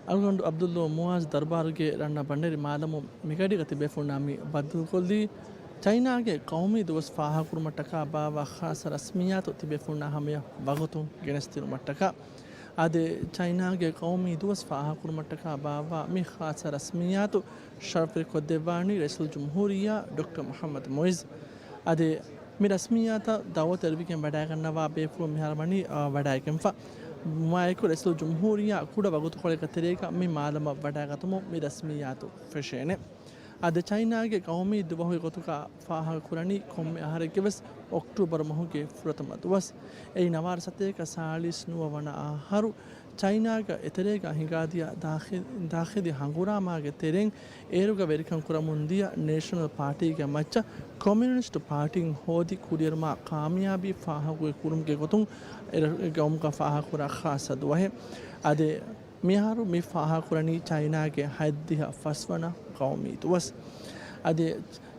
algondu abdullo muaz darbaruge ranna banderi malamu migadi gati befunami baddu kolli China ge qawmi duwas faha kurmataka bawa khas rasmiyatu tibefunna hamiya bagutun genestiru mattaka ade China ge qawmi duwas faha kurmataka bawa mi khas rasmiyatu sharfir kodevani rasul jumhuriya Dr. Muhammad Moiz ade mi rasmiyata dawat erbiken wada gannawa befu miharmani wada ekenfa ಮಾಯಕು ರೆಸಲು ಜುಮ್ಹೂರಿಯ ಕೂಡ ವಗುತು ಕೊಳೆ ಕತೆರೇಕ ಮಿ ಮಾಲಮ ವಡಾಗತಮು ಮಿ ರಸ್ಮಿಯಾತು ಫೆಶೇನೆ ಅದ ಚೈನಾಗೆ ಕೌಮಿ ದುಬಹು ಗೊತುಕ ಫಾಹ ಕುರಣಿ ಕೊಮ್ಮೆ ಆಹಾರಕ್ಕೆ October ಮಹುಗೆ ಫುರತಮ ದುವಸ್ I ನವಾರ ಸತೇಕ Chalisa ನುವವನ ಆಹಾರು ಚೈನಾಗ ಎತೆರೇಗ ಹಿಂಗಾದಿಯ ದಾಖಿದಿ ಹಂಗುರಾಮಾಗೆ ತೆರೆಂಗ್ ಏರುಗ ವೆರಿಕಂ ಕುರಮುಂದಿಯ national ಪಾರ್ಟಿಗೆ ಮಚ್ಚ communist parting ಹೋದಿ ಕುಡಿಯರ್ಮ ಕಾಮಯಾಬಿ ಫಾಹಗುವೆ ಕುರುಮ್ಗೆ ಗೊತುಂ ಗೌಮ್ಗ ಫಾಹ ಕುರ ಖಾಸ ದುವಹೆ ಅದೇ ಮಿಹಾರು ಮಿ ಫಾಹ ಕುರಣಿ ಚೈನಾಗೆ ಹದ್ದಿಹ ಫಸ್ವನ ಕೌಮಿ ತುವಸ್ ಅದೇ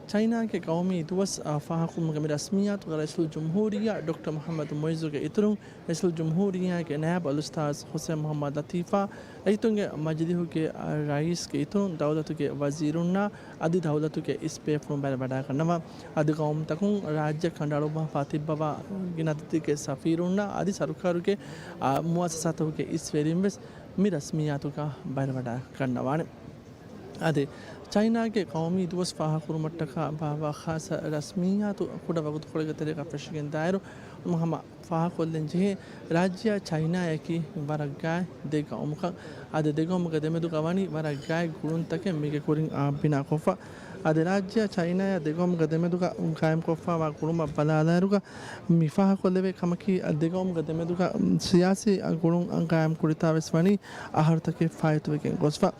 China ke qawmi duwas fahakum ke rasmiyat wa Rasul Jumhuriya Dr. Muhammad Moizu ke itrung Rasul Jumhuriya ke naib al-ustaz Hussein Muhammad Latifa aitunge majlihu ke rais ke itrung dawlatu ke wazirunna adi dawlatu ke ispefum bal bada kanama adi qawm takun rajya khandaluba fatibba ginadati ke safirunna adi sarukaru ke muassasatu ke isverimves mi rasmiyatu ka bal bada kannawane ade China ke qawmi duwas faha kurmataka bawa khasa rasmiyatu kuda waqt khulga tariqa fashigen dairo muhamma faha kollen je rajya China yaki baragga dega umka ade dega umka demedu qawani baragga gurun take mige kurin bina kofa ade rajya China ya dega umka demedu ka kaim kofa wa kuruma balalaruga mi faha kolleve kamaki dega umka demedu ka siyasi gurun kaim kurita veswani ahar take faitu weken gosfa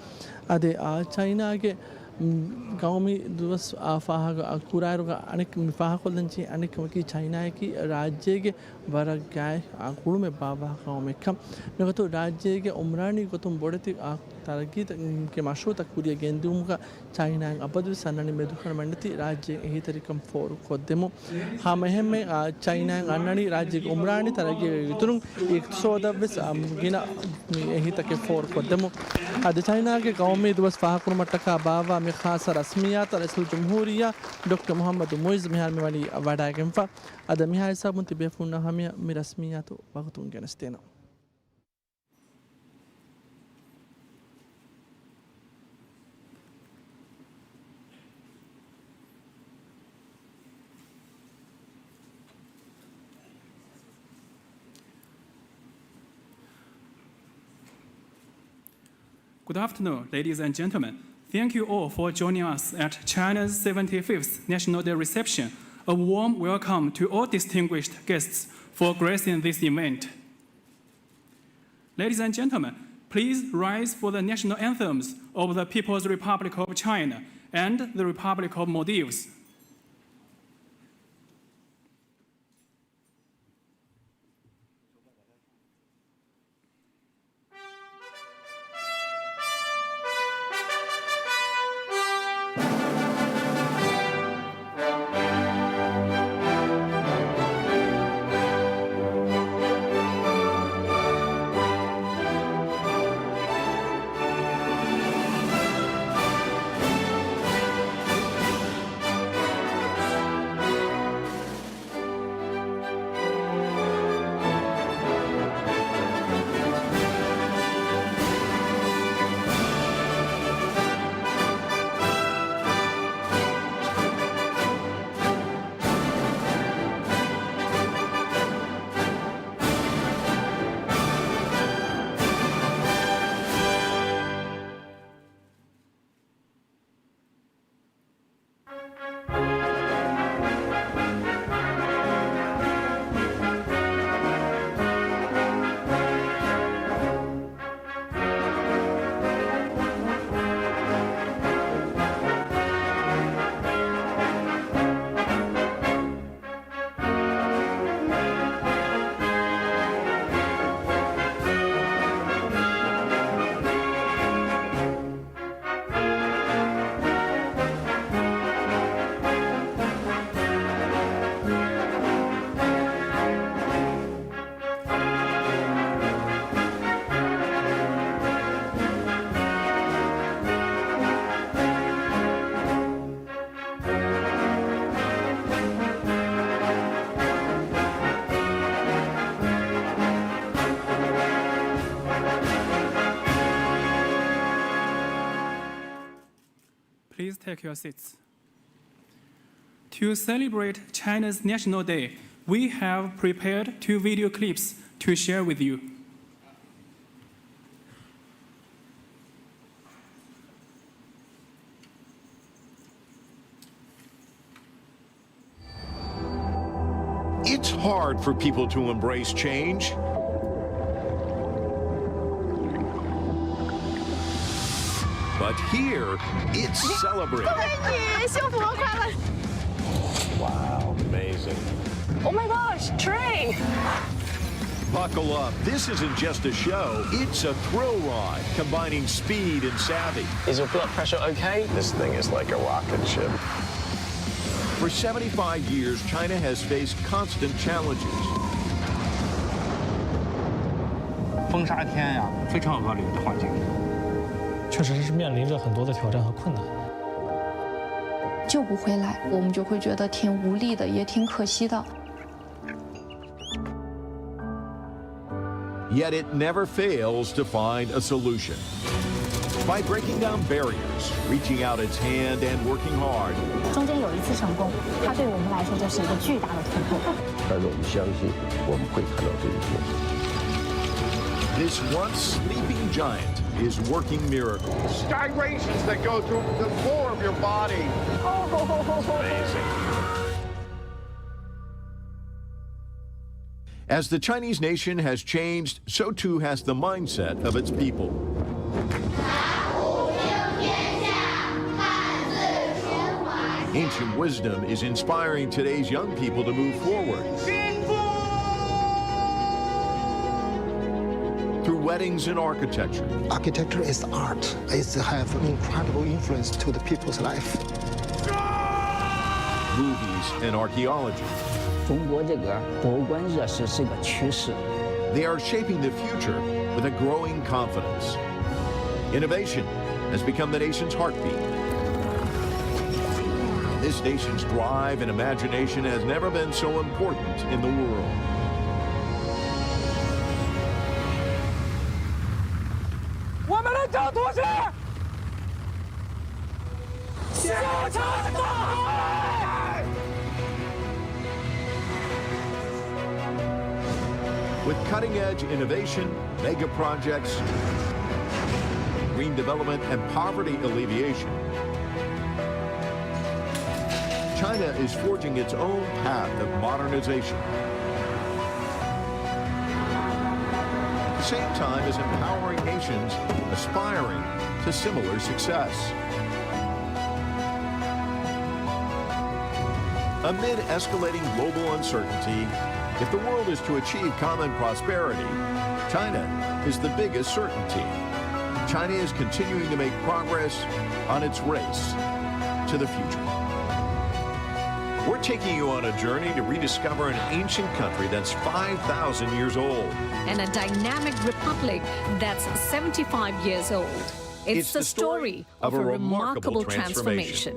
ade China ke गाँवमी दुवस फाहा कुरारुगा अनेक मिफाहा कोल्दंची अनेक मकी China की राज्य के वरग गाय कुड़ु में बाबा गाँव में कम मेरे तो राज्य के उम्रानी को तुम बड़े थी तरक्की के माशो तक पूरी गेंदुम का चाइना अपदु सन्नानी में दुखन मंडती राज्य यही तरीकम फोर को देमो हाँ महम में चाइना अन्नानी राज्य के उम्रानी तरक्की इतरुं एक सौदा बस गिना यही तक फोर को देमो आदि चाइना के गाँव में दुवस फाहा कुरमटका बाबा खास रस्मियात रसूल जमहूरिया डॉक्टर मोहम्मद मोइज मिहार में वाली वाडा केम्फा अद मिहार साहब मुंती बेफुना हमिया मी रस्मियात वक्तुन गनस्तेना Good afternoon, ladies and gentlemen. Thank you all for joining us at China's 75th National Day reception. A warm welcome to all distinguished guests for gracing this event. Ladies and gentlemen, please rise for the national anthems of the People's Republic of China and the Republic of Maldives. please take your seats. To celebrate China's National Day, we have prepared 2 video clips to share with you. It's hard for people to embrace change. But here, it's celebrated. Wow, amazing. Oh my gosh, Trey! Buckle up. This isn't just a show. It's a thrill ride, combining speed and savvy. Is your blood pressure okay? This thing is like a rocket ship. For 75 years, China has faced constant challenges. 风沙天呀，非常恶劣的环境。确实是面临着很多的挑战和困难。救不回来，我们就会觉得挺无力的，也挺可惜的。 Yet it never fails to find a solution. By breaking down barriers, reaching out its hand, and working hard. 中间有一次成功，它对我们来说就是一个巨大的突破。但是我们相信，我们会看到这一天。 This once sleeping giant is working miracles. Gyrations that go through the floor of your body. Amazing. As the Chinese nation has changed, so too has the mindset of its people. Ancient wisdom is inspiring today's young people to move forward. Through weddings and architecture. Architecture is art. It has an incredible influence to the people's life. Movies and archaeology. 中国这个博物馆热是个趋势。 They are shaping the future with a growing confidence. Innovation has become the nation's heartbeat. This nation's drive and imagination has never been so important in the world. With cutting-edge innovation, mega projects, green development, and poverty alleviation, China is forging its own path of modernization. At the same time as empowering nations aspiring to similar success. Amid escalating global uncertainty, if the world is to achieve common prosperity, China is the biggest certainty. China is continuing to make progress on its race to the future. We're taking you on a journey to rediscover an ancient country that's 5,000 years old. And a dynamic republic that's 75 years old. It's the story of a remarkable transformation.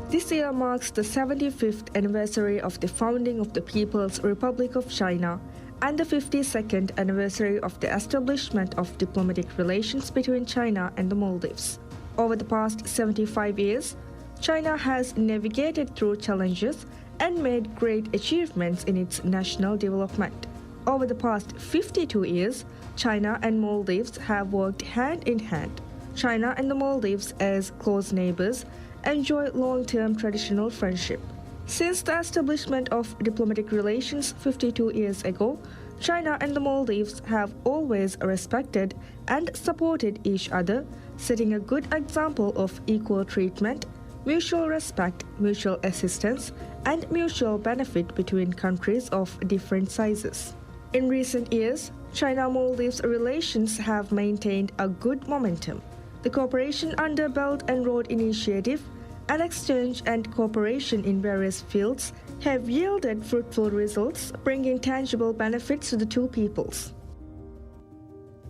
This year marks the 75th anniversary of the founding of the People's Republic of China and the 52nd anniversary of the establishment of diplomatic relations between China and the Maldives. Over the past 75 years, China has navigated through challenges and made great achievements in its national development. Over the past 52 years, China and Maldives have worked hand in hand. China and the Maldives, as close neighbors, enjoy long-term traditional friendship. Since the establishment of diplomatic relations 52 years ago, China and the Maldives have always respected and supported each other, setting a good example of equal treatment, mutual respect, mutual assistance, and mutual benefit between countries of different sizes. In recent years, China-Maldives relations have maintained a good momentum. The cooperation under Belt and Road Initiative and exchange and cooperation in various fields have yielded fruitful results, bringing tangible benefits to the two peoples.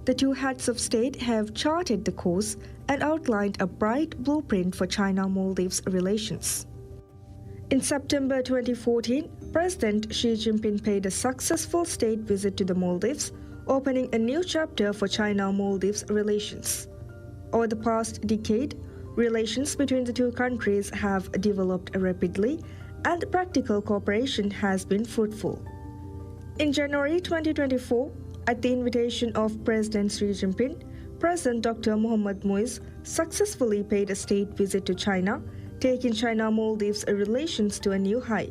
The two heads of state have charted the course and outlined a bright blueprint for China-Maldives relations. In September 2014, President Xi Jinping paid a successful state visit to the Maldives, opening a new chapter for China-Maldives relations. Over the past decade, relations between the two countries have developed rapidly, and practical cooperation has been fruitful. In January 2024, at the invitation of President Xi Jinping, President Dr. Mohammad Muiz successfully paid a state visit to China, taking China-Maldives relations to a new high.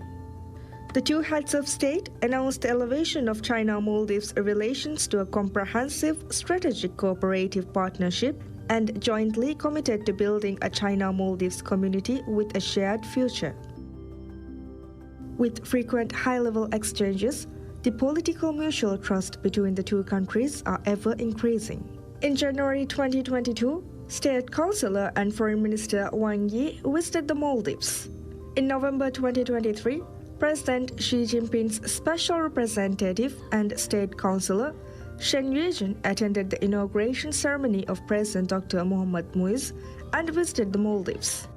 The two heads of state announced the elevation of China-Maldives relations to a comprehensive strategic cooperative partnership and jointly committed to building a China-Maldives community with a shared future. With frequent high-level exchanges, the political mutual trust between the two countries are ever increasing. In January 2022, State Councillor and Foreign Minister Wang Yi visited the Maldives. In November 2023, President Xi Jinping's special representative and State Councillor Shen Yuejin attended the inauguration ceremony of President Dr. Mohammad Muiz and visited the Maldives.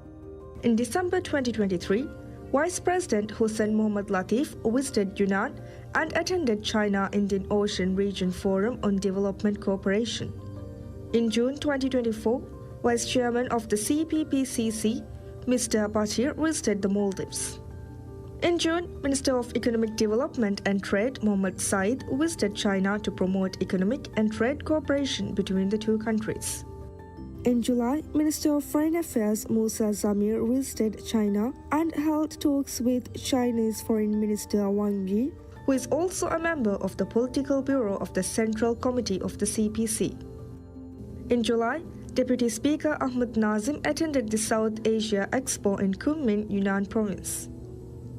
In December 2023, Vice President Hussein Mohammad Latif visited Yunnan and attended China-Indian Ocean Region Forum on Development Cooperation. In June 2024, Vice Chairman of the CPPCC, Mr. Bashir, visited the Maldives. In June, Minister of Economic Development and Trade Mohammad Said visited China to promote economic and trade cooperation between the two countries. In July, Minister of Foreign Affairs Musa Zamir visited China and held talks with Chinese Foreign Minister Wang Yi, who is also a member of the Political Bureau of the Central Committee of the CPC. In July, Deputy Speaker Ahmed Nazim attended the South Asia Expo in Kunming, Yunnan Province.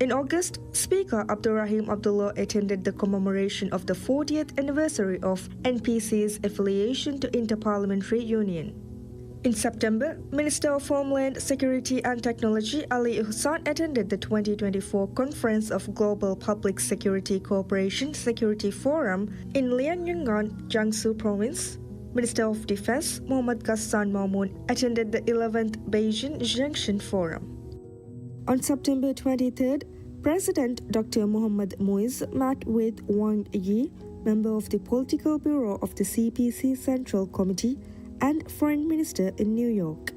In August, Speaker Abdurrahim Abdullah attended the commemoration of the 40th anniversary of NPC's affiliation to Interparliamentary Union. In September, Minister of Homeland Security and Technology Ali Ihsan attended the 2024 Conference of Global Public Security Cooperation Security Forum in Lianyungan, Jiangsu Province. Minister of Defense Mohammad Ghassan Mamoun attended the 11th Beijing Junction Forum. On September 23rd, President Dr. Mohammad Muiz met with Wang Yi, member of the Political Bureau of the CPC Central Committee, and Foreign Minister in New York.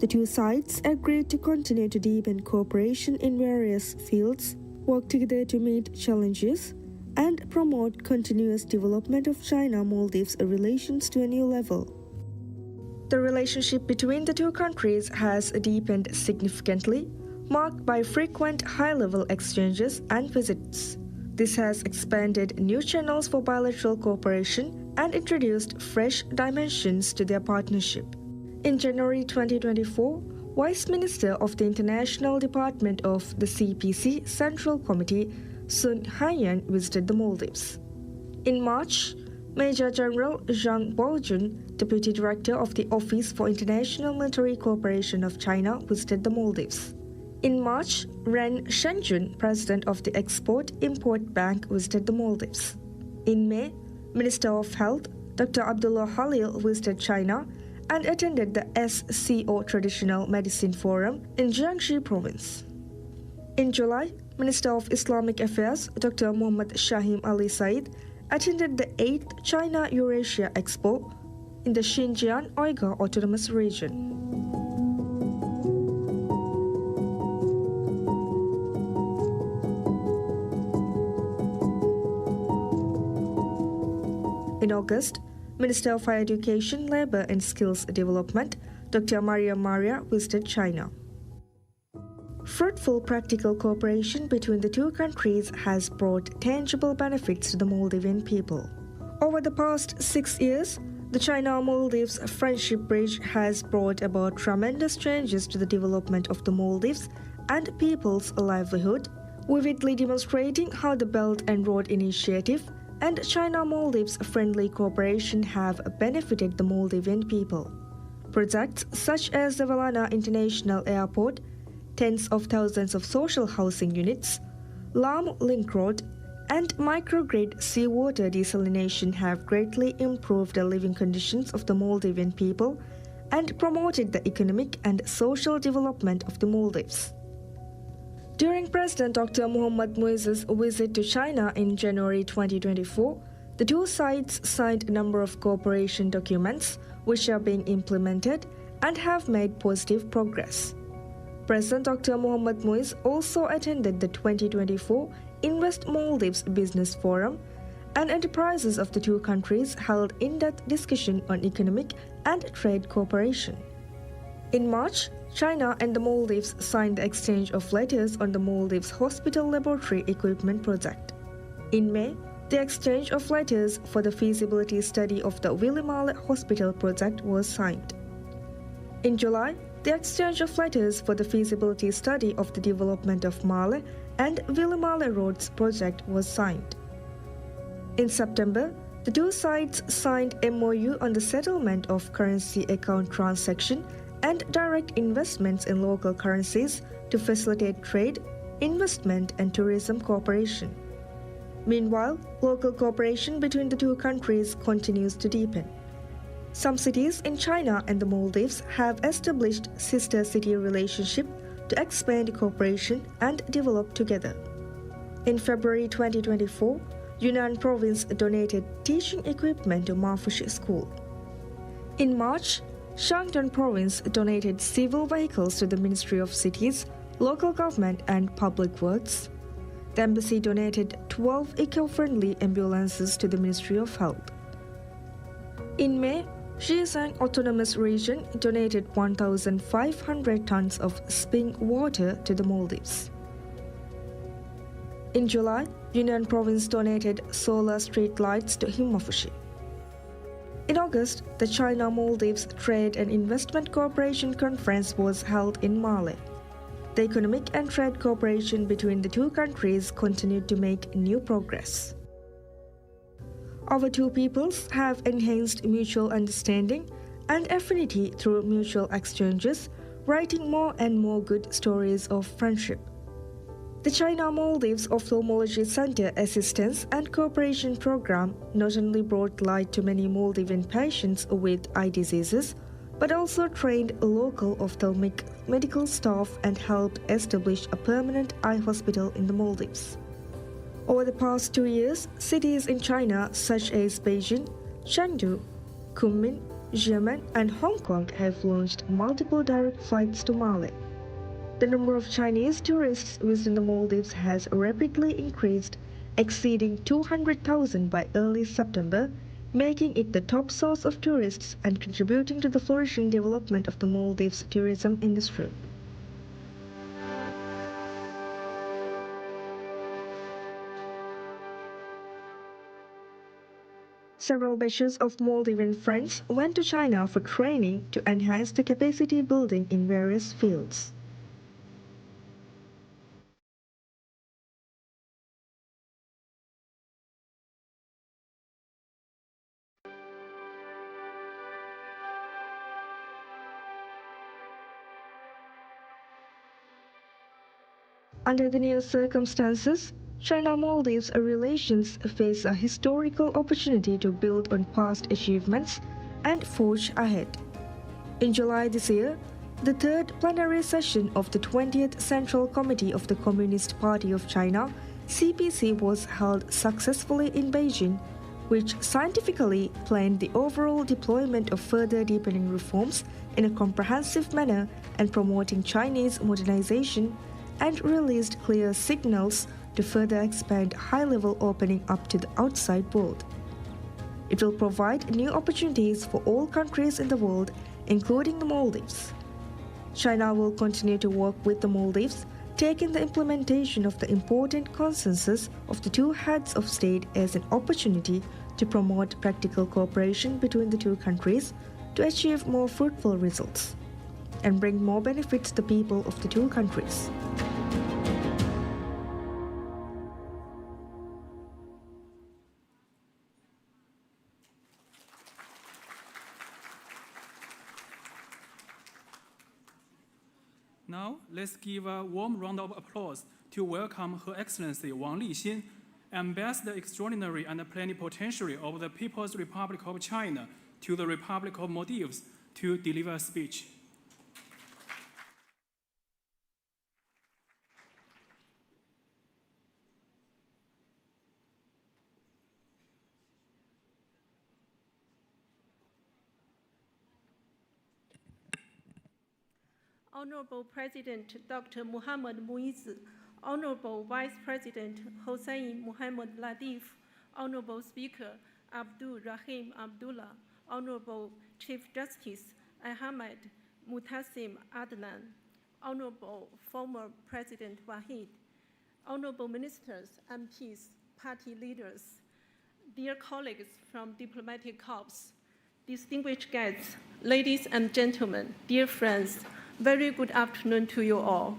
The two sides agreed to continue to deepen cooperation in various fields, work together to meet challenges, and promote continuous development of China-Maldives relations to a new level. The relationship between the two countries has deepened significantly, marked by frequent high-level exchanges and visits. This has expanded new channels for bilateral cooperation and introduced fresh dimensions to their partnership. In January 2024, Vice Minister of the International Department of the CPC Central Committee, Sun Haiyan, visited the Maldives. In March, Major General Zhang Baojun, Deputy Director of the Office for International Military Cooperation of China, visited the Maldives. In March, Ren Shenjun, President of the Export-Import Bank, visited the Maldives. In May, Minister of Health, Dr. Abdullah Halil, visited China and attended the SCO Traditional Medicine Forum in Jiangxi Province. In July, Minister of Islamic Affairs, Dr. Muhammad Shahim Ali Said, attended the 8th China-Eurasia Expo in the Xinjiang Uyghur Autonomous Region. In August, Minister of Higher Education, Labor and Skills Development, Dr. Maria visited China. Fruitful practical cooperation between the two countries has brought tangible benefits to the Maldivian people. Over the past 6 years, the China-Maldives Friendship Bridge has brought about tremendous changes to the development of the Maldives and people's livelihood, vividly demonstrating how the Belt and Road Initiative and China-Maldives friendly cooperation have benefited the Maldivian people. Projects such as the Valana International Airport tens of thousands of social housing units, Lam Link Road, and microgrid seawater desalination have greatly improved the living conditions of the Maldivian people and promoted the economic and social development of the Maldives. During President Dr. Mohammad Muiz's visit to China in January 2024, the two sides signed a number of cooperation documents which are being implemented and have made positive progress. President Dr. Mohammad Muiz also attended the 2024 Invest Maldives Business Forum, and enterprises of the two countries held in-depth discussion on economic and trade cooperation. In March, China and the Maldives signed the exchange of letters on the Maldives Hospital Laboratory Equipment Project. In May, the exchange of letters for the feasibility study of the Willimale Hospital project was signed. In July, the exchange of letters for the feasibility study of the development of Male and Willimale Roads project was signed. In September, the two sides signed MOU on the settlement of currency account transaction and direct investments in local currencies to facilitate trade, investment, and tourism cooperation. Meanwhile, local cooperation between the two countries continues to deepen. Some cities in China and the Maldives have established sister city relationship to expand cooperation and develop together. In February 2024, Yunnan Province donated teaching equipment to Mafushi School. In March, Shandong Province donated civil vehicles to the Ministry of Cities, Local Government and Public Works. The embassy donated 12 eco-friendly ambulances to the Ministry of Health. In May, Xizang Autonomous Region donated 1,500 tons of spring water to the Maldives. In July, Yunnan Province donated solar street lights to Himafushi. In August, the China-Maldives Trade and Investment Cooperation Conference was held in Male. The economic and trade cooperation between the two countries continued to make new progress. Our two peoples have enhanced mutual understanding and affinity through mutual exchanges, writing more and more good stories of friendship. The China-Maldives Ophthalmology Center Assistance and Cooperation Program not only brought light to many Maldivian patients with eye diseases, but also trained local ophthalmic medical staff and helped establish a permanent eye hospital in the Maldives. Over the past 2 years, cities in China such as Beijing, Chengdu, Kunming, Xiamen, and Hong Kong have launched multiple direct flights to Male. The number of Chinese tourists visiting the Maldives has rapidly increased, exceeding 200,000 by early September, making it the top source of tourists and contributing to the flourishing development of the Maldives tourism industry. Several batches of Maldivian friends went to China for training to enhance the capacity building in various fields. Under the new circumstances, China-Maldives relations face a historical opportunity to build on past achievements and forge ahead. In July this year, the third plenary session of the 20th Central Committee of the Communist Party of China, CPC, was held successfully in Beijing, which scientifically planned the overall deployment of further deepening reforms in a comprehensive manner and promoting Chinese modernization, and released clear signals to further expand high-level opening up to the outside world. It will provide new opportunities for all countries in the world, including the Maldives. China will continue to work with the Maldives, taking the implementation of the important consensus of the two heads of state as an opportunity to promote practical cooperation between the two countries to achieve more fruitful results and bring more benefits to the people of the two countries. Now, let's give a warm round of applause to welcome Her Excellency Wang Lixin, Ambassador Extraordinary and Plenipotentiary of the People's Republic of China to the Republic of Maldives to deliver a speech. Honorable President Dr. Muhammad Muiz, Honorable Vice President Hossein Muhammad Latif, Honorable Speaker Abdul Rahim Abdullah, Honorable Chief Justice Ahmed Mutasim Adnan, Honorable former President Wahid, Honorable Ministers, MPs, party leaders, dear colleagues from diplomatic corps, distinguished guests, ladies and gentlemen, dear friends, very good afternoon to you all.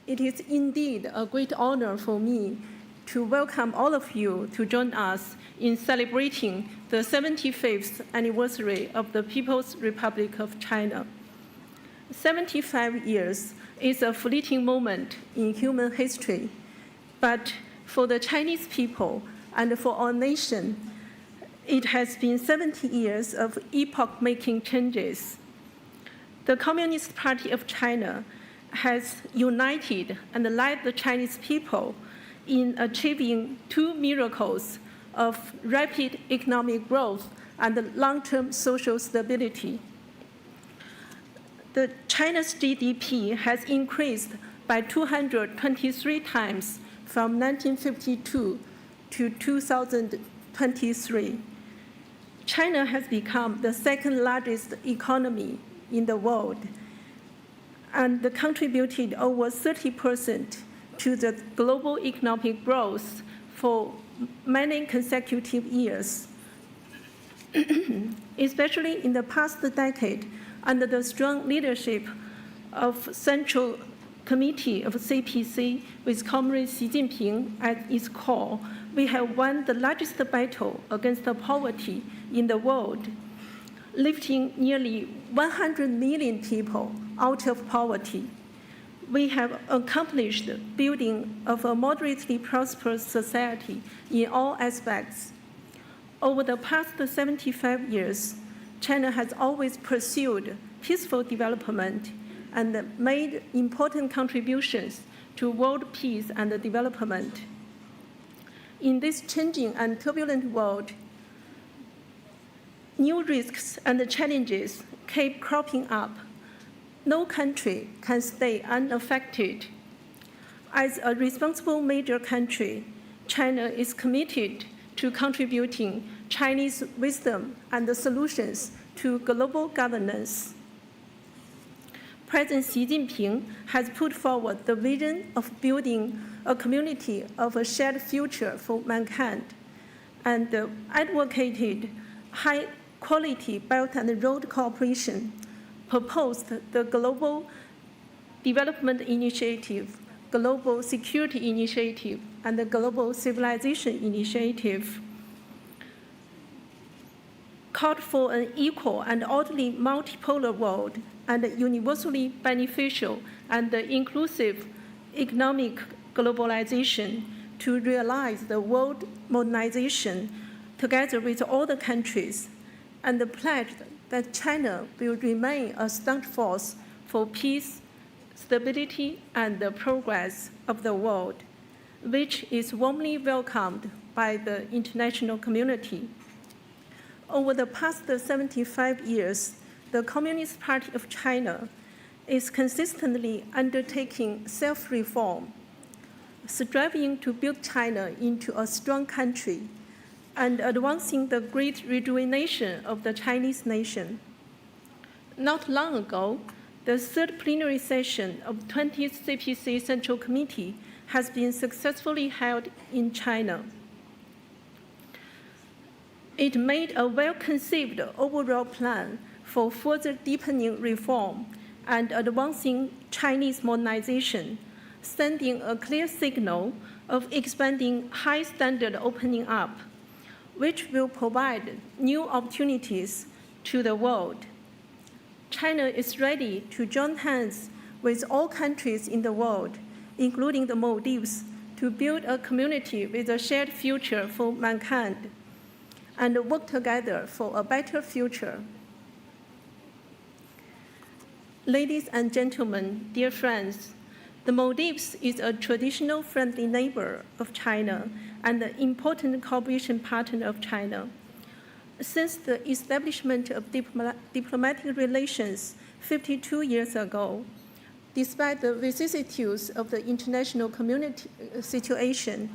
It is indeed a great honor for me to welcome all of you to join us in celebrating the 75th anniversary of the People's Republic of China. 75 years is a fleeting moment in human history, but for the Chinese people and for our nation, it has been 70 years of epoch-making changes. The Communist Party of China has united and led the Chinese people in achieving two miracles of rapid economic growth and long-term social stability. China's GDP has increased by 223 times from 1952 to 2023. China has become the second largest economy in the world and contributed over 30% to the global economic growth for many consecutive years. Especially in the past decade, under the strong leadership of Central Committee of CPC with Comrade Xi Jinping at its core, we have won the largest battle against poverty in the world, lifting nearly 100 million people out of poverty. We have accomplished the building of a moderately prosperous society in all aspects. Over the past 75 years, China has always pursued peaceful development and made important contributions to world peace and development. In this changing and turbulent world, new risks and challenges keep cropping up. No country can stay unaffected. As a responsible major country, China is committed to contributing Chinese wisdom and solutions to global governance. President Xi Jinping has put forward the vision of building a community of a shared future for mankind and advocated high-quality Belt and Road cooperation, proposed the Global Development Initiative, Global Security Initiative, and the Global Civilization Initiative, called for an equal and orderly multipolar world and universally beneficial and inclusive economic globalization to realize the world modernization together with all the countries, and pledged that China will remain a staunch force for peace, stability, and the progress of the world, which is warmly welcomed by the international community. Over the past 75 years, the Communist Party of China is consistently undertaking self-reform, striving to build China into a strong country and advancing the great rejuvenation of the Chinese nation. Not long ago, the third plenary session of 20th CPC Central Committee has been successfully held in China. It made a well-conceived overall plan for further deepening reform and advancing Chinese modernization, sending a clear signal of expanding high-standard opening up, which will provide new opportunities to the world. China is ready to join hands with all countries in the world, including the Maldives, to build a community with a shared future for mankind and work together for a better future. Ladies and gentlemen, dear friends, the Maldives is a traditional friendly neighbor of China and an important cooperation partner of China. Since the establishment of diplomatic relations 52 years ago, despite the vicissitudes of the international community situation,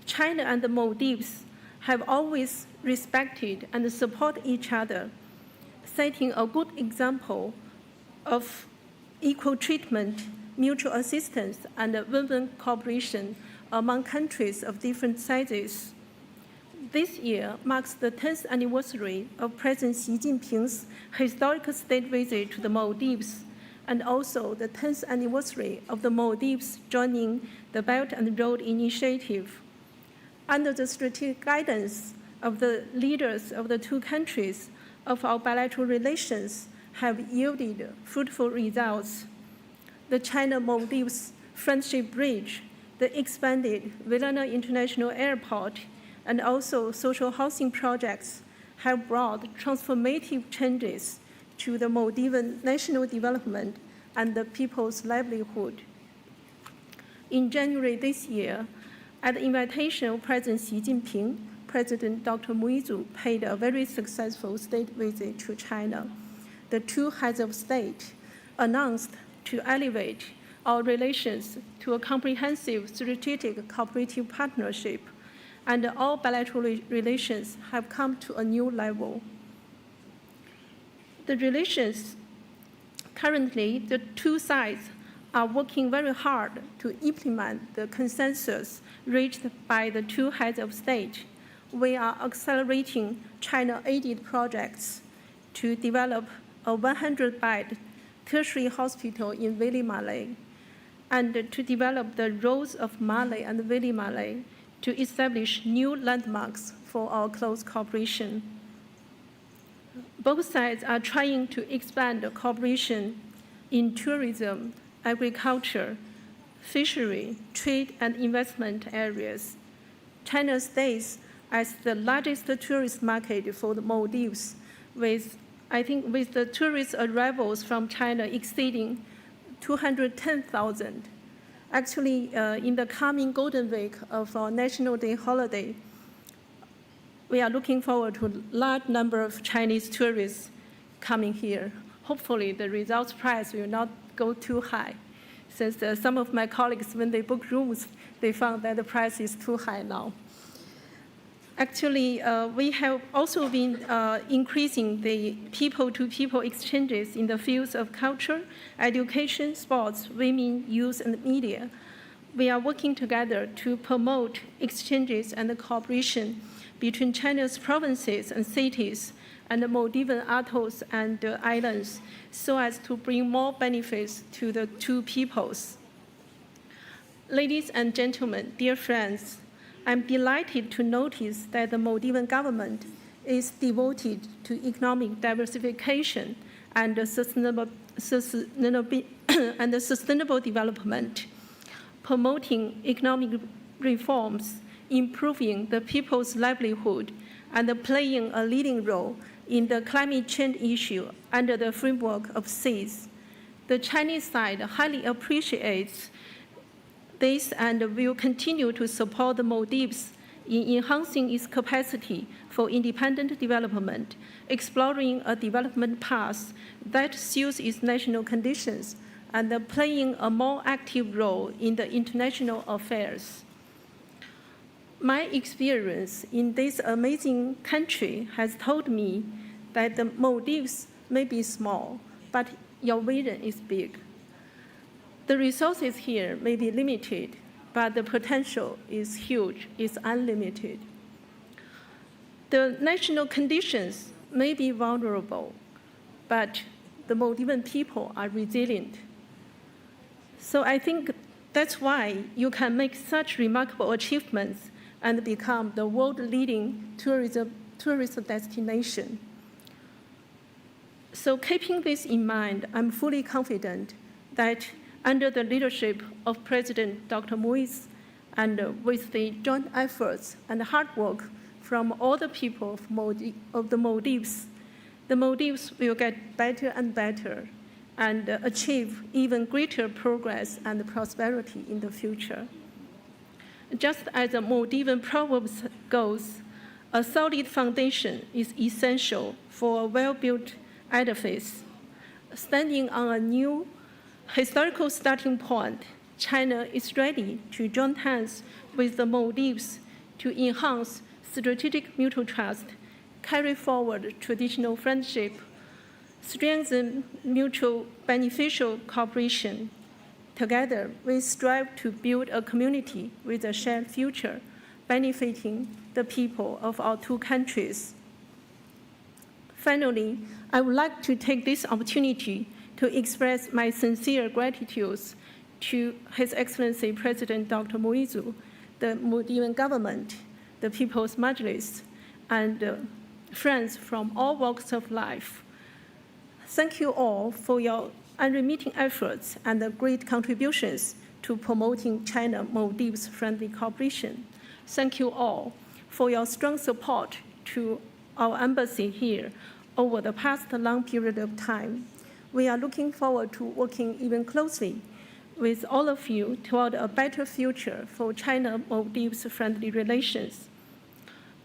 China and the Maldives have always respected and supported each other, setting a good example of equal treatment, mutual assistance, and win-win cooperation among countries of different sizes. This year marks the 10th anniversary of President Xi Jinping's historic state visit to the Maldives, and also the 10th anniversary of the Maldives joining the Belt and Road Initiative. Under the strategic guidance of the leaders of the two countries, of our bilateral relations have yielded fruitful results. The China-Maldives Friendship Bridge, the expanded Vilana International Airport, and also social housing projects have brought transformative changes to the Maldivian national development and the people's livelihood. In January this year, at the invitation of President Xi Jinping, President Dr. Muizu paid a very successful state visit to China. The two heads of state announced to elevate our relations to a comprehensive strategic cooperative partnership, and all bilateral relations have come to a new level. The relations, currently, the two sides are working very hard to implement the consensus reached by the two heads of state. We are accelerating China-aided projects to develop a 100-bed tertiary hospital in Vili Malay, and to develop the roads of Malay and Vili Malay to establish new landmarks for our close cooperation. Both sides are trying to expand the cooperation in tourism, agriculture, fishery, trade, and investment areas. China stays as the largest tourist market for the Maldives, with the tourist arrivals from China exceeding 210,000. Actually, in the coming Golden Week of our National Day holiday, we are looking forward to a large number of Chinese tourists coming here. Hopefully, the results price will not go too high, since some of my colleagues, when they book rooms, they found that the price is too high now. Actually, we have also been increasing the people-to-people exchanges in the fields of culture, education, sports, women, youth, and media. We are working together to promote exchanges and cooperation between China's provinces and cities and the Maldivian atolls and islands, so as to bring more benefits to the two peoples. Ladies and gentlemen, dear friends, I'm delighted to notice that the Maldivian government is devoted to economic diversification and sustainable development, promoting economic reforms, improving the people's livelihood, and playing a leading role in the climate change issue under the framework of CIS. The Chinese side highly appreciates this and will continue to support the Maldives in enhancing its capacity for independent development, exploring a development path that suits its national conditions, and playing a more active role in the international affairs. My experience in this amazing country has told me that the Maldives may be small, but your vision is big. The resources here may be limited, but the potential is huge, is unlimited. The national conditions may be vulnerable, but the Maldivian people are resilient. So I think that's why you can make such remarkable achievements and become the world-leading tourist destination. So keeping this in mind, I'm fully confident that under the leadership of President Dr. Moise, and with the joint efforts and hard work from all the people of the Maldives, the Maldives will get better and better and achieve even greater progress and prosperity in the future. Just as the Maldivian proverb goes, a solid foundation is essential for a well-built edifice. Standing on a new historical starting point, China is ready to join hands with the Maldives to enhance strategic mutual trust, carry forward traditional friendship, strengthen mutual beneficial cooperation. Together, we strive to build a community with a shared future, benefiting the people of our two countries. Finally, I would like to take this opportunity to express my sincere gratitude to His Excellency President Dr. Moise, the Maldivian government, the People's Majlis, and friends from all walks of life. Thank you all for your unremitting efforts and the great contributions to promoting China-Maldives friendly cooperation. Thank you all for your strong support to our embassy here over the past long period of time. We are looking forward to working even closely with all of you toward a better future for China-Maldives friendly relations.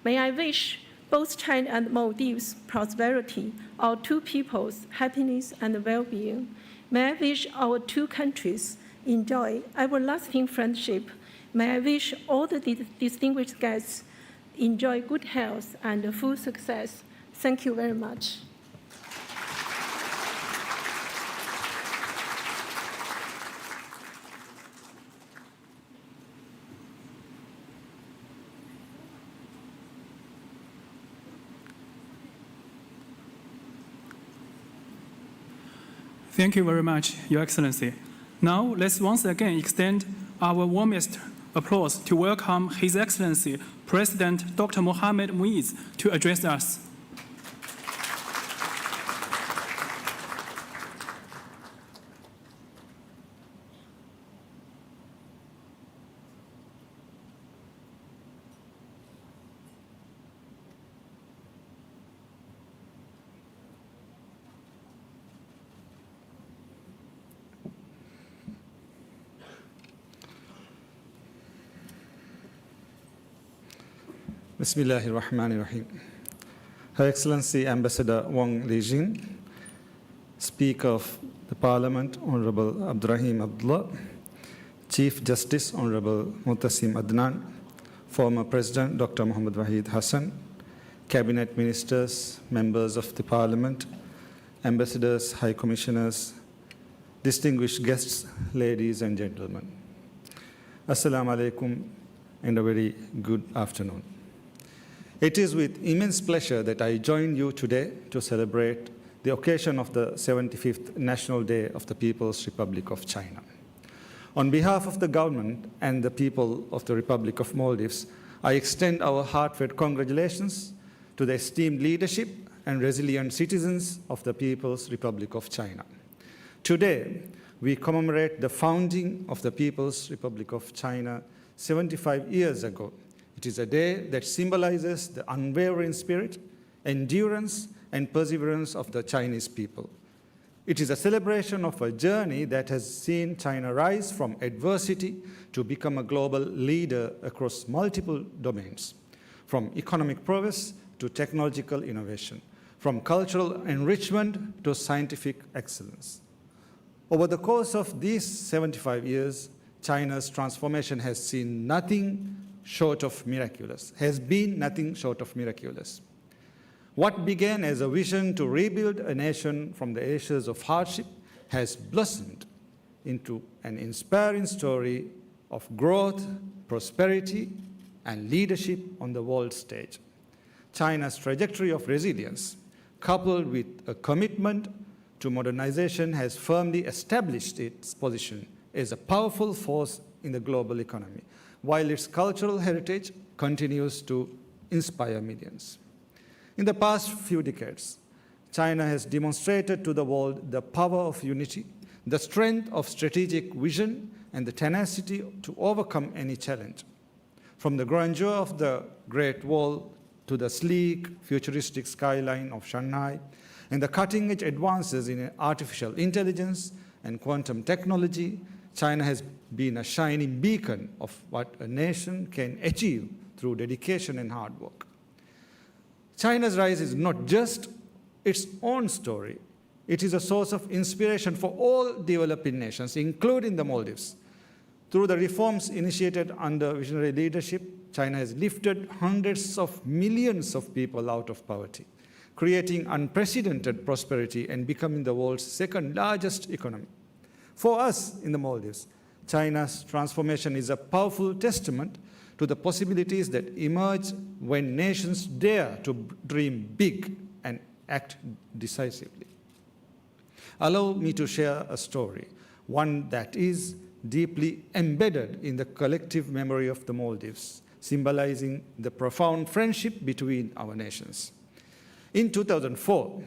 May I wish both China and Maldives prosperity, our two peoples happiness and well-being. May I wish our two countries enjoy everlasting friendship. May I wish all the distinguished guests enjoy good health and full success. Thank you very much. Thank you very much, Your Excellency. Now, let's once again extend our warmest applause to welcome His Excellency President Dr. Mohamed Moise to address us. Bismillahir Rahmanir Rahim. Her Excellency Ambassador Wang Lijin, Speaker of the Parliament, Honorable Abdurrahim Abdullah, Chief Justice, Honorable Muttasim Adnan, former President Dr. Muhammad Wahid Hassan, Cabinet Ministers, members of the Parliament, ambassadors, high commissioners, distinguished guests, ladies and gentlemen. Assalamu alaikum and a very good afternoon. It is with immense pleasure that I join you today to celebrate the occasion of the 75th National Day of the People's Republic of China. On behalf of the government and the people of the Republic of Maldives, I extend our heartfelt congratulations to the esteemed leadership and resilient citizens of the People's Republic of China. Today, we commemorate the founding of the People's Republic of China 75 years ago. It is a day that symbolizes the unwavering spirit, endurance, and perseverance of the Chinese people. It is a celebration of a journey that has seen China rise from adversity to become a global leader across multiple domains, from economic progress to technological innovation, from cultural enrichment to scientific excellence. Over the course of these 75 years, China's transformation has seen nothing short of miraculous, has been nothing short of miraculous. What began as a vision to rebuild a nation from the ashes of hardship has blossomed into an inspiring story of growth, prosperity, and leadership on the world stage. China's trajectory of resilience, coupled with a commitment to modernization, has firmly established its position as a powerful force in the global economy, while its cultural heritage continues to inspire millions. In the past few decades, China has demonstrated to the world the power of unity, the strength of strategic vision, and the tenacity to overcome any challenge. From the grandeur of the Great Wall to the sleek, futuristic skyline of Shanghai, and the cutting-edge advances in artificial intelligence and quantum technology, China has been a shining beacon of what a nation can achieve through dedication and hard work. China's rise is not just its own story. It is a source of inspiration for all developing nations, including the Maldives. Through the reforms initiated under visionary leadership, China has lifted hundreds of millions of people out of poverty, creating unprecedented prosperity and becoming the world's second largest economy. For us in the Maldives, China's transformation is a powerful testament to the possibilities that emerge when nations dare to dream big and act decisively. Allow me to share a story, one that is deeply embedded in the collective memory of the Maldives, symbolizing the profound friendship between our nations. In 2004,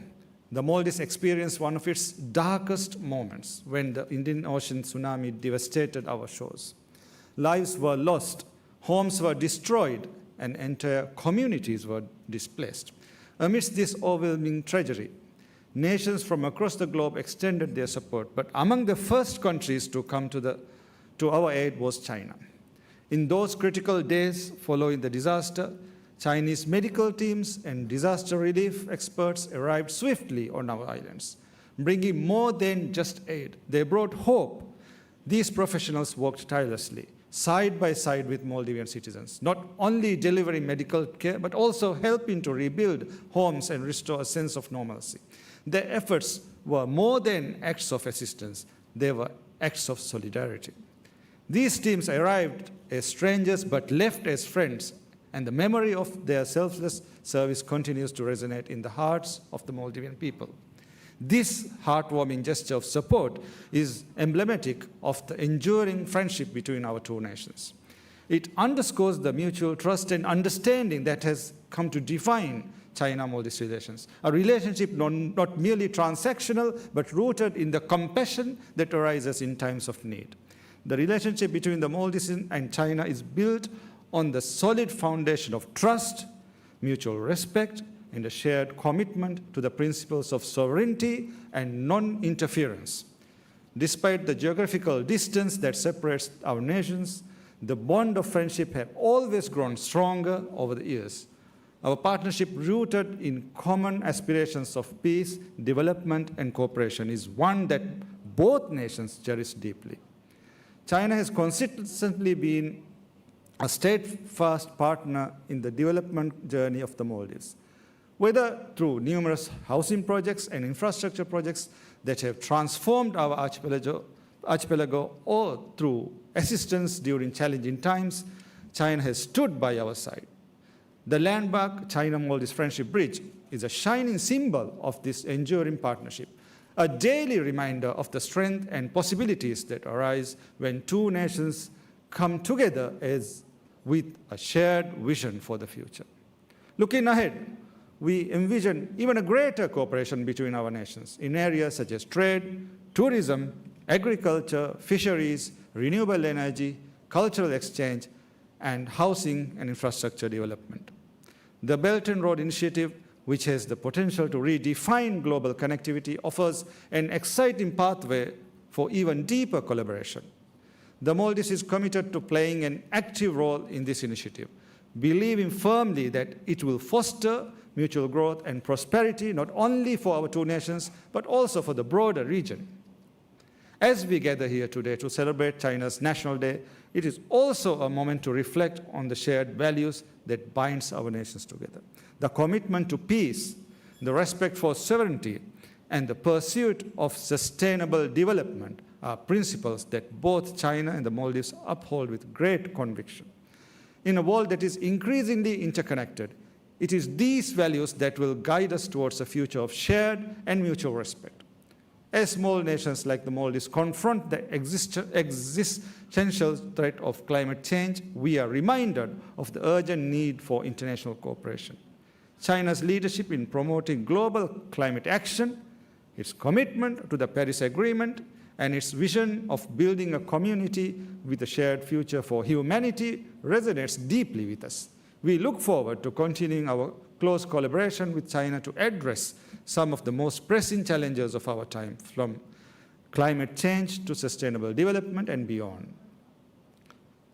the Maldives experienced one of its darkest moments when the Indian Ocean tsunami devastated our shores. Lives were lost, homes were destroyed, and entire communities were displaced. Amidst this overwhelming tragedy, nations from across the globe extended their support, but among the first countries to come to our aid was China. In those critical days following the disaster, Chinese medical teams and disaster relief experts arrived swiftly on our islands, bringing more than just aid. They brought hope. These professionals worked tirelessly, side by side with Maldivian citizens, not only delivering medical care, but also helping to rebuild homes and restore a sense of normalcy. Their efforts were more than acts of assistance. They were acts of solidarity. These teams arrived as strangers but left as friends, and the memory of their selfless service continues to resonate in the hearts of the Maldivian people. This heartwarming gesture of support is emblematic of the enduring friendship between our two nations. It underscores the mutual trust and understanding that has come to define China-Maldives relations, a relationship not merely transactional, but rooted in the compassion that arises in times of need. The relationship between the Maldives and China is built on the solid foundation of trust, mutual respect, and a shared commitment to the principles of sovereignty and non-interference. Despite the geographical distance that separates our nations, the bond of friendship has always grown stronger over the years. Our partnership, rooted in common aspirations of peace, development, and cooperation, is one that both nations cherish deeply. China has consistently been a steadfast partner in the development journey of the Maldives, whether through numerous housing projects and infrastructure projects that have transformed our archipelago or through assistance during challenging times. China has stood by our side. The landmark China-Maldives Friendship Bridge is a shining symbol of this enduring partnership, a daily reminder of the strength and possibilities that arise when two nations come together with a shared vision for the future. Looking ahead, we envision even a greater cooperation between our nations in areas such as trade, tourism, agriculture, fisheries, renewable energy, cultural exchange, and housing and infrastructure development. The Belt and Road Initiative, which has the potential to redefine global connectivity, offers an exciting pathway for even deeper collaboration. The Maldives is committed to playing an active role in this initiative, believing firmly that it will foster mutual growth and prosperity not only for our two nations, but also for the broader region. As we gather here today to celebrate China's National Day, it is also a moment to reflect on the shared values that binds our nations together. The commitment to peace, the respect for sovereignty, and the pursuit of sustainable development are principles that both China and the Maldives uphold with great conviction. In a world that is increasingly interconnected, it is these values that will guide us towards a future of shared and mutual respect. As small nations like the Maldives confront the existential threat of climate change, we are reminded of the urgent need for international cooperation. China's leadership in promoting global climate action, its commitment to the Paris Agreement, and its vision of building a community with a shared future for humanity resonates deeply with us. We look forward to continuing our close collaboration with China to address some of the most pressing challenges of our time, from climate change to sustainable development and beyond.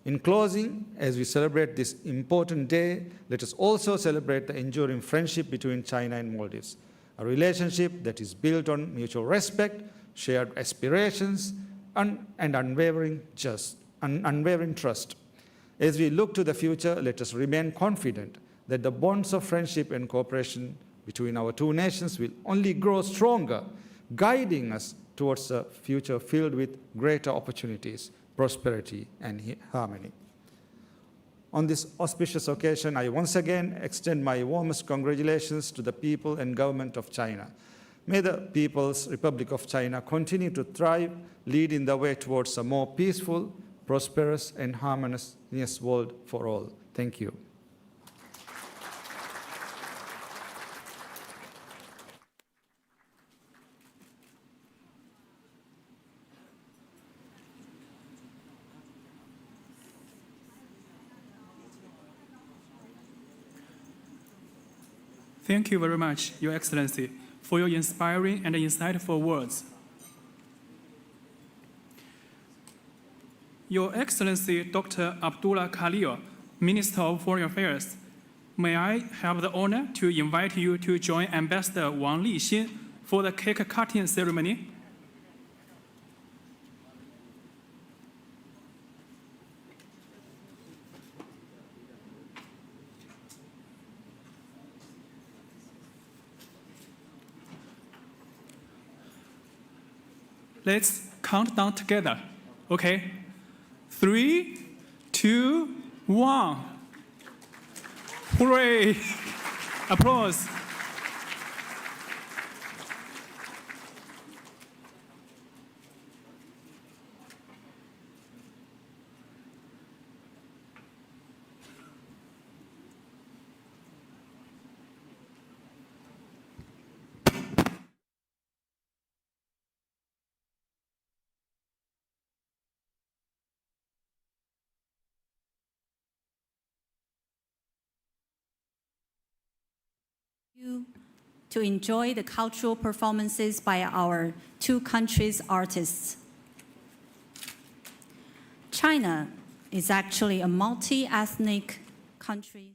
In closing, as we celebrate this important day, let us also celebrate the enduring friendship between China and Maldives, a relationship that is built on mutual respect, shared aspirations, and unwavering trust. As we look to the future, let us remain confident that the bonds of friendship and cooperation between our two nations will only grow stronger, guiding us towards a future filled with greater opportunities, prosperity, and harmony. On this auspicious occasion, I once again extend my warmest congratulations to the people and government of China. May the People's Republic of China continue to thrive, leading the way towards a more peaceful, prosperous, and harmonious world for all. Thank you. Thank you very much, Your Excellency, for your inspiring and insightful words. Your Excellency Dr. Abdullah Khalil, Minister of Foreign Affairs, may I have the honor to invite you to join Ambassador Wang Lixin for the cake cutting ceremony? Let's count down together, okay? 3, 2, 1. Hooray! Applause. To enjoy the cultural performances by our two countries' artists. China is actually a multi-ethnic country.